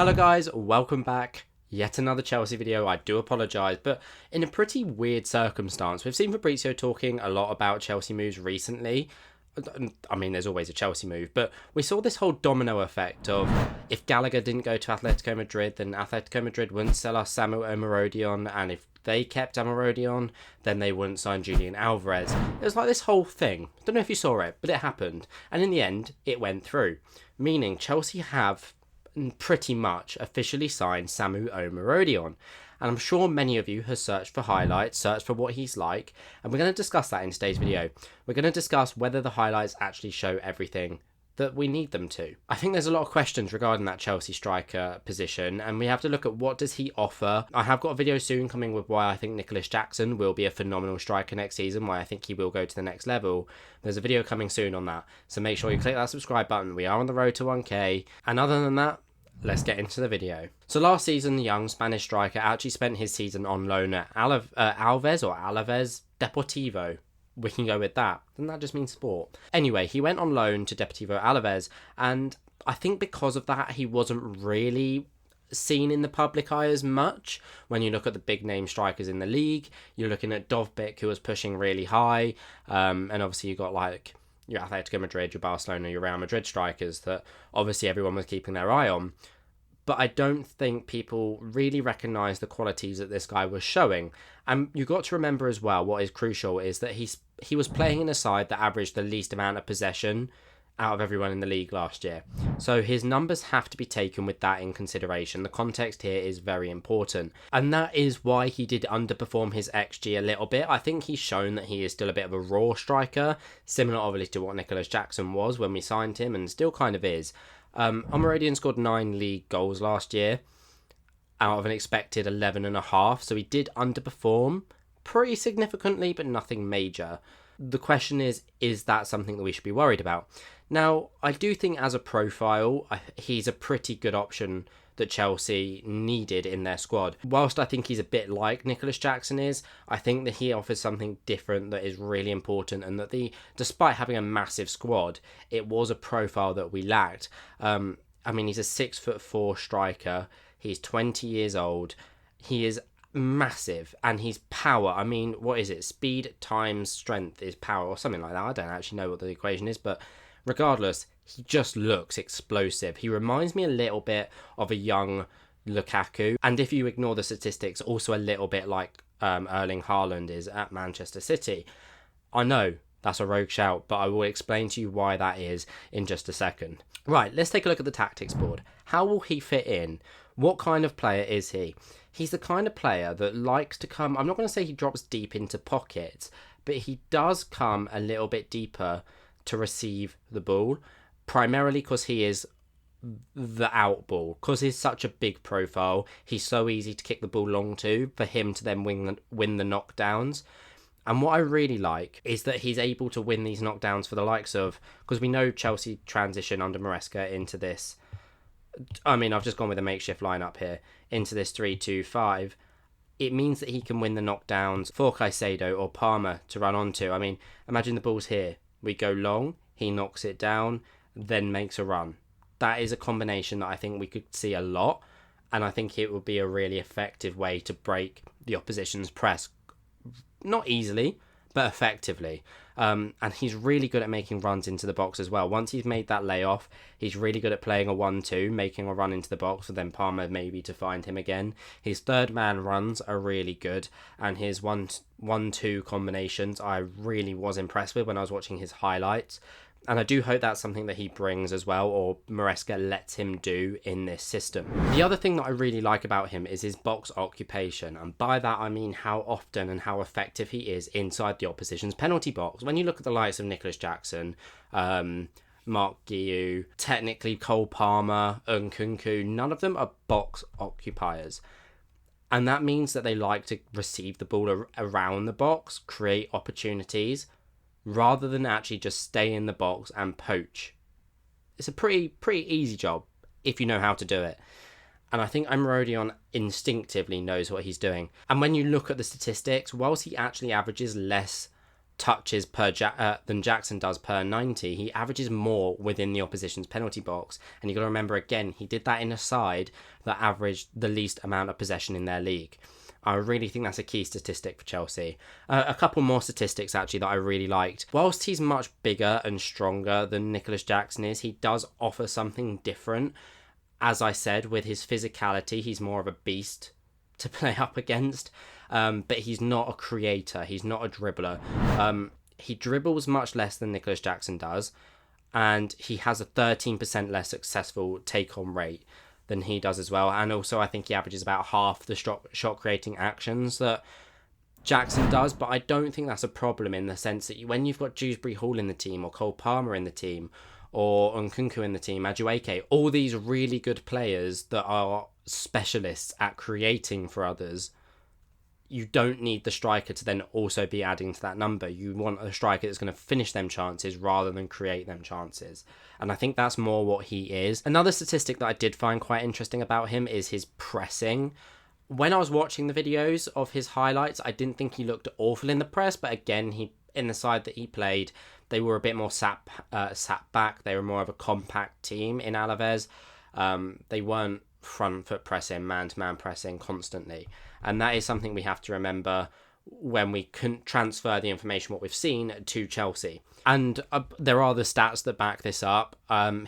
Hello guys, welcome back. Yet another Chelsea video. I do apologise, but in a pretty weird circumstance. We've seen Fabrizio talking a lot about Chelsea moves recently. I mean, there's always a Chelsea move, but we saw this whole domino effect of if Gallagher didn't go to Atletico Madrid, then Atletico Madrid wouldn't sell us Samuel Omorodion, and if they kept Omorodion, then they wouldn't sign Julian Alvarez. It was like this whole thing. I don't know if you saw it, but it happened. And in the end, it went through. Meaning Chelsea have pretty much officially signed Samu Omorodion. And I'm sure many of you have searched for highlights, searched for what he's like, and we're going to discuss that in today's video. We're going to discuss whether the highlights actually show everything that we need them to. I think there's a lot of questions regarding that Chelsea striker position, and we have to look at what does he offer. I have got a video soon coming with why I think Nicholas Jackson will be a phenomenal striker next season, why I think he will go to the next level. There's a video coming soon on that, so make sure you click that subscribe button. We are on the road to 1k, and other than that, let's get into the video. So last season, the young Spanish striker actually spent his season on loan at Alaves Deportivo. We can go with that. Doesn't that just mean sport? Anyway, he went on loan to Deportivo Alaves, and I think because of that, he wasn't really seen in the public eye as much. When you look at the big name strikers in the league, you're looking at Dovbyk, who was pushing really high, and obviously you got like your Atletico Madrid, your Barcelona, your Real Madrid strikers that obviously everyone was keeping their eye on. But I don't think people really recognise the qualities that this guy was showing. And you got to remember as well, what is crucial is that he was playing in a side that averaged the least amount of possession out of everyone in the league last year. So his numbers have to be taken with that in consideration. The context here is very important. And that is why he did underperform his XG a little bit. I think he's shown that he is still a bit of a raw striker, similar obviously to what Nicholas Jackson was when we signed him, and still kind of is. Omorodion scored 9 league goals last year out of an expected 11.5, so he did underperform pretty significantly, but nothing major. The question is that something that we should be worried about? Now, I do think as a profile, he's a pretty good option that Chelsea needed in their squad. Whilst I think he's a bit like Nicholas Jackson is, I think that he offers something different that is really important, and that despite having a massive squad, it was a profile that we lacked. I mean, he's a 6'4" striker. He's 20 years old. He is massive, and he's power. I mean, what is it? Speed times strength is power, or something like that. I don't actually know what the equation is, but regardless, he just looks explosive. He reminds me a little bit of a young Lukaku, and if you ignore the statistics, also a little bit like Erling Haaland is at Manchester City. I know that's a rogue shout, but I will explain to you why that is in just a second. Right, let's take a look at the tactics board. How will he fit in? What kind of player is he? He's the kind of player that likes to come, I'm not going to say he drops deep into pockets, but he does come a little bit deeper to receive the ball, primarily because he is the out ball. Because he's such a big profile, he's so easy to kick the ball long to, for him to then win the knockdowns. And what I really like is that he's able to win these knockdowns for the likes of, because we know Chelsea transition under Maresca into this, I mean, I've just gone with a makeshift lineup here, into this 3-2-5. It means that he can win the knockdowns for Caicedo or Palmer to run onto. I mean, imagine the ball's here. We go long, he knocks it down, then makes a run. That is a combination that I think we could see a lot, and I think it would be a really effective way to break the opposition's press. Not easily, but effectively. And he's really good at making runs into the box as well. Once he's made that layoff, he's really good at playing a 1-2, making a run into the box, and then Palmer maybe to find him again. His third man runs are really good, and his 1-2 combinations I really was impressed with when I was watching his highlights. And I do hope that's something that he brings as well, or Maresca lets him do in this system. The other thing that I really like about him is his box occupation. And by that, I mean how often and how effective he is inside the opposition's penalty box. When you look at the likes of Nicholas Jackson, Mark Guiu, technically Cole Palmer, Nkunku, none of them are box occupiers. And that means that they like to receive the ball around the box, create opportunities, rather than actually just stay in the box and poach. It's a pretty easy job if you know how to do it. And I think Omorodion instinctively knows what he's doing. And when you look at the statistics, whilst he actually averages less touches than Jackson does per 90. He averages more within the opposition's penalty box. And you got to remember, again, he did that in a side that averaged the least amount of possession in their league. I really think that's a key statistic for Chelsea. A couple more statistics, actually, that I really liked. Whilst he's much bigger and stronger than Nicholas Jackson is, he does offer something different. As I said, with his physicality, he's more of a beast to play up against. But he's not a creator. He's not a dribbler. He dribbles much less than Nicholas Jackson does. And he has a 13% less successful take-on rate than he does as well. And also, I think he averages about half the shot-creating actions that Jackson does. But I don't think that's a problem in the sense that when you've got Dewsbury Hall in the team, or Cole Palmer in the team, or Nkunku in the team, Madueke, all these really good players that are specialists at creating for others, you don't need the striker to then also be adding to that number. You want a striker that's going to finish them chances rather than create them chances. And I think that's more what he is. Another statistic that I did find quite interesting about him is his pressing. When I was watching the videos of his highlights, I didn't think he looked awful in the press, but again, in the side that he played, they were a bit more sat back. They were more of a compact team in Alaves. They weren't front foot pressing, man-to-man pressing constantly. And that is something we have to remember when we can transfer the information, what we've seen, to Chelsea. And there are the stats that back this up.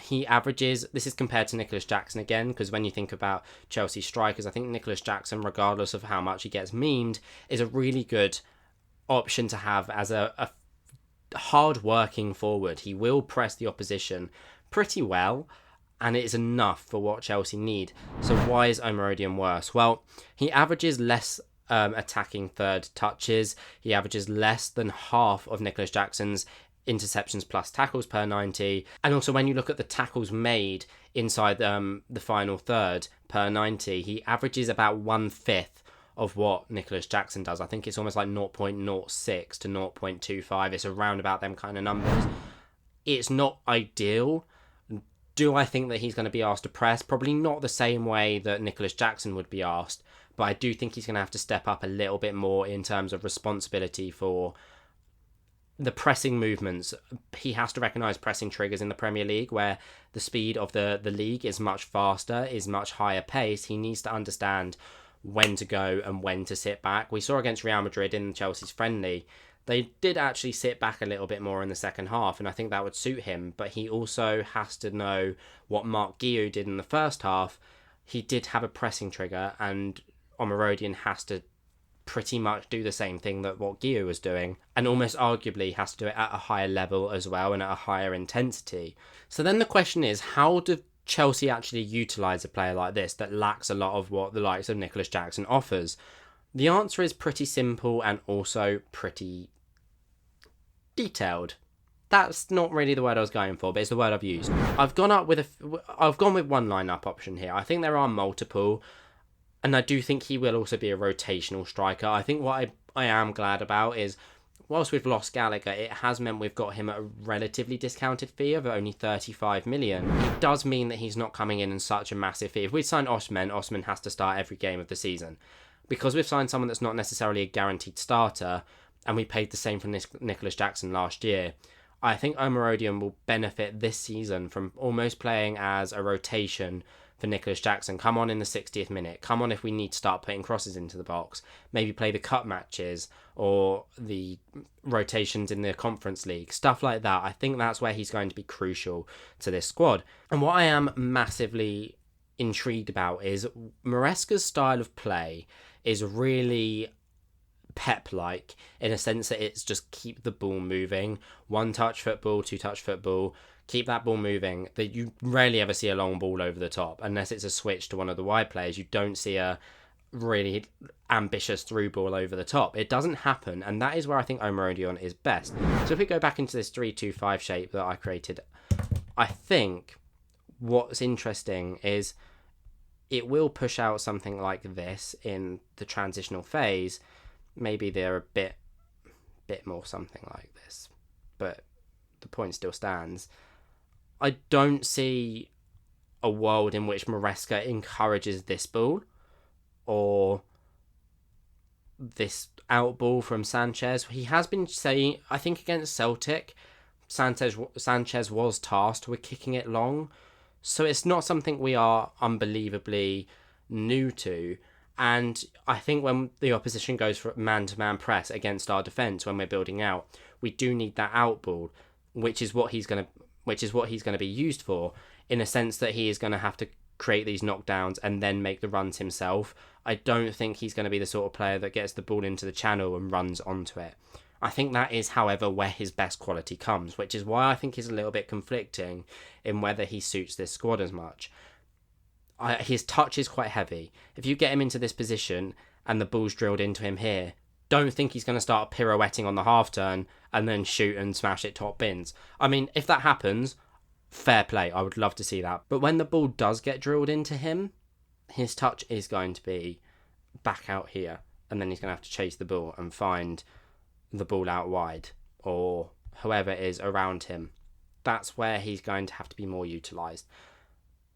He averages, this is compared to Nicholas Jackson again, because when you think about Chelsea strikers, I think Nicholas Jackson, regardless of how much he gets memed, is a really good option to have as a hard-working forward. He will press the opposition pretty well, and it is enough for what Chelsea need. So why is Omorodion worse? Well, he averages less attacking third touches. He averages less than half of Nicholas Jackson's interceptions plus tackles per 90. And also when you look at the tackles made inside the final third per 90, he averages about 1/5 of what Nicholas Jackson does. I think it's almost like 0.06 to 0.25. It's around about them kind of numbers. It's not ideal. Do I think that he's going to be asked to press? Probably not the same way that Nicholas Jackson would be asked, but I do think he's going to have to step up a little bit more in terms of responsibility for the pressing movements. He has to recognise pressing triggers in the Premier League, where the speed of the league is much faster, is much higher pace. He needs to understand when to go and when to sit back. We saw against Real Madrid in Chelsea's friendly, they did actually sit back a little bit more in the second half, and I think that would suit him. But he also has to know what Marc Guiu did in the first half. He did have a pressing trigger, and Omorodion has to pretty much do the same thing that what Guiu was doing, and almost arguably has to do it at a higher level as well and at a higher intensity. So then the question is, how do Chelsea actually utilise a player like this that lacks a lot of what the likes of Nicholas Jackson offers? The answer is pretty simple and also pretty detailed. That's not really the word I was going for, but it's the word I've used. I've gone with one lineup option here. I think there are multiple, and I do think he will also be a rotational striker. I think what I am glad about is, whilst we've lost Gallagher, it has meant we've got him at a relatively discounted fee of only 35 million. It does mean that he's not coming in such a massive fee. If we sign Osman has to start every game of the season. Because we've signed someone that's not necessarily a guaranteed starter, and we paid the same for Nicholas Jackson last year, I think Omorodion will benefit this season from almost playing as a rotation for Nicholas Jackson. Come on in the 60th minute. Come on if we need to start putting crosses into the box. Maybe play the cup matches or the rotations in the Conference League. Stuff like that. I think that's where he's going to be crucial to this squad. And what I am massively intrigued about is Maresca's style of play is really Pep-like, in a sense that it's just keep the ball moving, one touch football, two touch football, keep that ball moving. That you rarely ever see a long ball over the top unless it's a switch to one of the wide players. You don't see a really ambitious through ball over the top. It doesn't happen, and that is where I think Omorodion is best. So if we go back into this 3-2-5 shape that I created, I think what's interesting is it will push out something like this in the transitional phase. Maybe they're a bit more something like this, but the point still stands. I don't see a world in which Maresca encourages this ball or this out ball from Sanchez. He has been saying, I think against Celtic, Sanchez was tasked with kicking it long. So it's not something we are unbelievably new to. And I think when the opposition goes for man-to-man press against our defence when we're building out, we do need that out ball, which is what he's going to be used for, in a sense that he is going to have to create these knockdowns and then make the runs himself. I don't think he's going to be the sort of player that gets the ball into the channel and runs onto it. I think that is, however, where his best quality comes, which is why I think he's a little bit conflicting in whether he suits this squad as much. His touch is quite heavy. If you get him into this position and the ball's drilled into him here, don't think he's going to start pirouetting on the half turn and then shoot and smash it top bins. I mean, if that happens, fair play. I would love to see that. But when the ball does get drilled into him, his touch is going to be back out here, and then he's going to have to chase the ball and find the ball out wide, or whoever is around him. That's where he's going to have to be more utilised.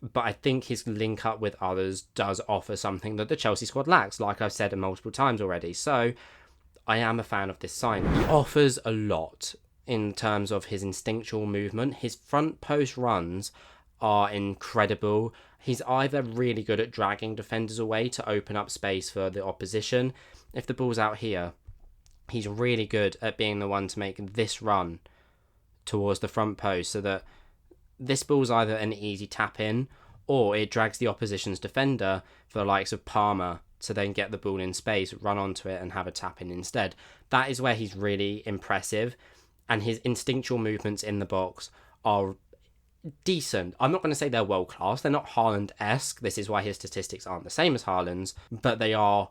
But I think his link up with others does offer something that the Chelsea squad lacks, like I've said multiple times already. So I am a fan of this signing. He offers a lot in terms of his instinctual movement. His front post runs are incredible. He's either really good at dragging defenders away to open up space for the opposition. If the ball's out here, he's really good at being the one to make this run towards the front post, so that this ball's either an easy tap in or it drags the opposition's defender, for the likes of Palmer, to then get the ball in space, run onto it and have a tap in instead. That is where he's really impressive, and his instinctual movements in the box are decent. I'm not going to say they're world class. They're not Haaland-esque. This is why his statistics aren't the same as Haaland's, but they are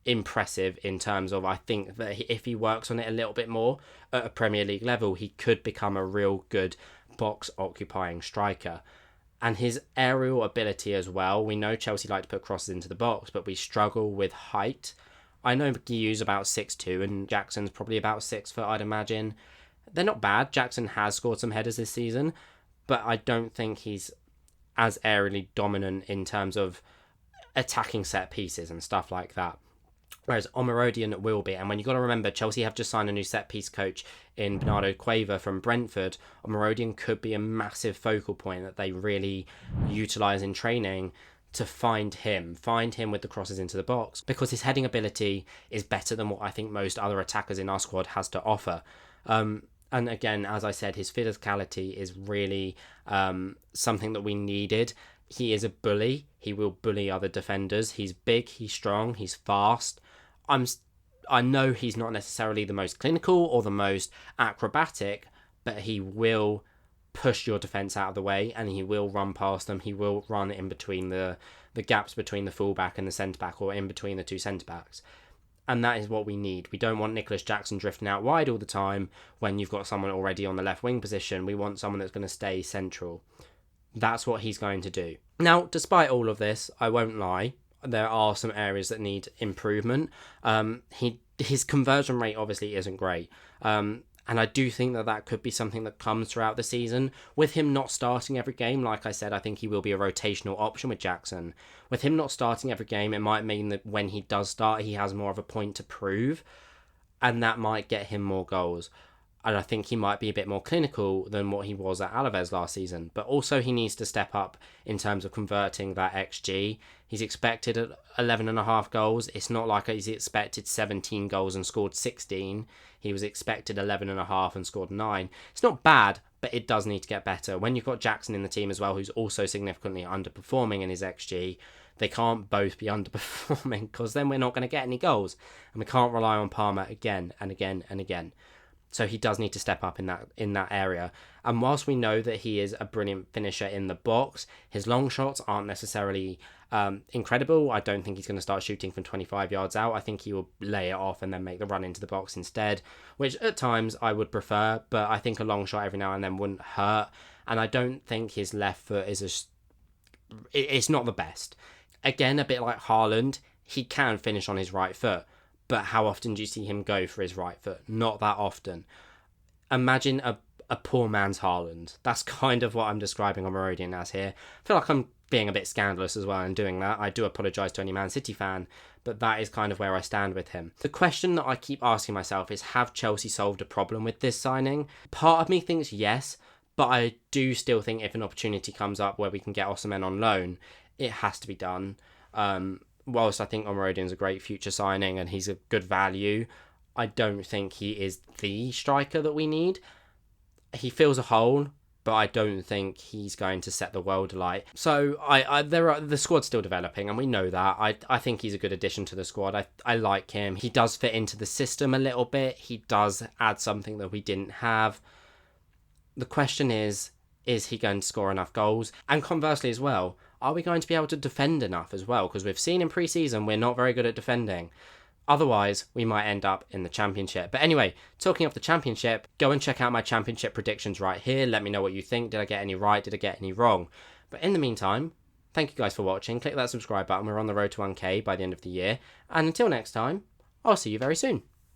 impressive in terms of, I think that if he works on it a little bit more at a Premier League level, he could become a real good box occupying striker. And his aerial ability as well. We know Chelsea like to put crosses into the box, but we struggle with height. I know Guiu's about 6'2", and Jackson's probably about 6 foot, I'd imagine. They're not bad. Jackson has scored some headers this season, but I don't think he's as aerially dominant in terms of attacking set pieces and stuff like that. Whereas Omorodion will be. And when you've got to remember, Chelsea have just signed a new set-piece coach in Bernardo Cueva from Brentford. Omorodion could be a massive focal point that they really utilise in training to find him with the crosses into the box, because his heading ability is better than what I think most other attackers in our squad has to offer. And again, as I said, his physicality is really something that we needed. He is a bully. He will bully other defenders. He's big, he's strong, he's fast. I know he's not necessarily the most clinical or the most acrobatic, but he will push your defence out of the way, and he will run past them. He will run in between the gaps between the fullback and the centre-back, or in between the two centre-backs. And that is what we need. We don't want Nicholas Jackson drifting out wide all the time when you've got someone already on the left wing position. We want someone that's going to stay central. That's what he's going to do. Now, despite all of this, I won't lie, there are some areas that need improvement. His conversion rate obviously isn't great. And I do think that could be something that comes throughout the season. With him not starting every game, like I said, I think he will be a rotational option with Jackson. With him not starting every game, it might mean that when he does start, he has more of a point to prove, and that might get him more goals. And I think he might be a bit more clinical than what he was at Alaves last season. But also he needs to step up in terms of converting that XG. He's expected at 11.5 goals. It's not like he's expected 17 goals and scored 16. He was expected 11.5 and scored 9. It's not bad, but it does need to get better. When you've got Jackson in the team as well, who's also significantly underperforming in his XG, they can't both be underperforming, because then we're not going to get any goals. And we can't rely on Palmer again and again and again. So he does need to step up in that area. And whilst we know that he is a brilliant finisher in the box, his long shots aren't necessarily incredible. I don't think he's going to start shooting from 25 yards out. I think he will lay it off and then make the run into the box instead, which at times I would prefer, but I think a long shot every now and then wouldn't hurt. And I don't think his left foot it's not the best. Again, a bit like Haaland, he can finish on his right foot. But how often do you see him go for his right foot? Not that often. Imagine a poor man's Haaland. That's kind of what I'm describing Omorodion as here. I feel like I'm being a bit scandalous as well in doing that. I do apologise to any Man City fan, but that is kind of where I stand with him. The question that I keep asking myself is, have Chelsea solved a problem with this signing? Part of me thinks yes, but I do still think if an opportunity comes up where we can get Osimhen on loan, it has to be done. Whilst I think Omorodion's a great future signing and he's a good value, I don't think he is the striker that we need. He fills a hole, but I don't think he's going to set the world alight. So the squad's still developing, and we know that. I think he's a good addition to the squad. I like him. He does fit into the system a little bit. He does add something that we didn't have. The question is he going to score enough goals? And conversely as well, are we going to be able to defend enough as well? Because we've seen in pre-season we're not very good at defending. Otherwise, we might end up in the Championship. But anyway, talking of the Championship, go and check out my Championship predictions right here. Let me know what you think. Did I get any right? Did I get any wrong? But in the meantime, thank you guys for watching. Click that subscribe button. We're on the road to 1K by the end of the year. And until next time, I'll see you very soon.